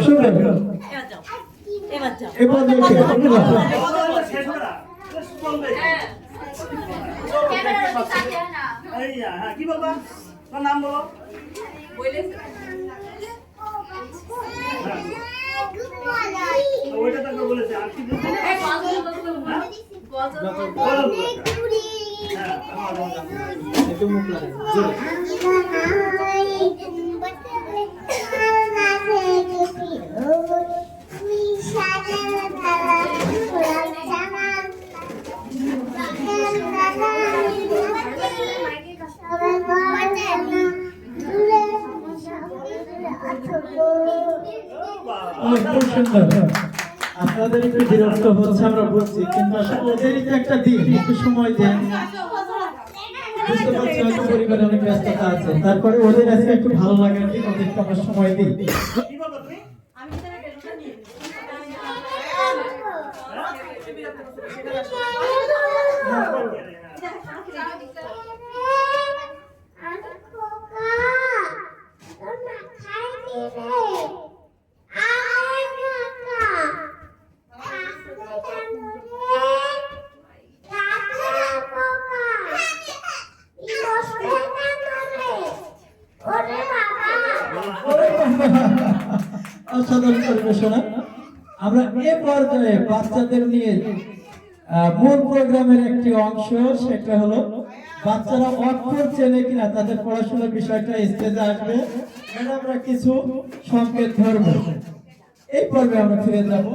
সুন্দর এবার কি বলবা তোমার নাম বলো ওইটা তো বলেছে আর কি একটু মুখ লাগে খুব সুন্দর আপনাদের একটু বিরক্ত হচ্ছে আমরা বলছি কিন্তু আসলে ওদেরই তো একটা দিন একটু সময় দেন বুঝতে পারছি হয়তো পরিবারে অনেক ব্যস্ততা আছে তারপরে ওদের আজকে একটু ভালো লাগার দিন ওদেরকে আমরা সময় দিই অসাধারণ পরিবেশনা আমরা এ পর্যায়ে বাচ্চাদের নিয়ে মূল প্রোগ্রামের একটি অংশ সেটা হলো বাচ্চারা অক্ষর চেনে কিনা তাদের পড়াশোনার বিষয়টা স্টেজে আসবে আমরা কিছু সংকেত ধরবো এই পর্বে আমরা ফিরে যাব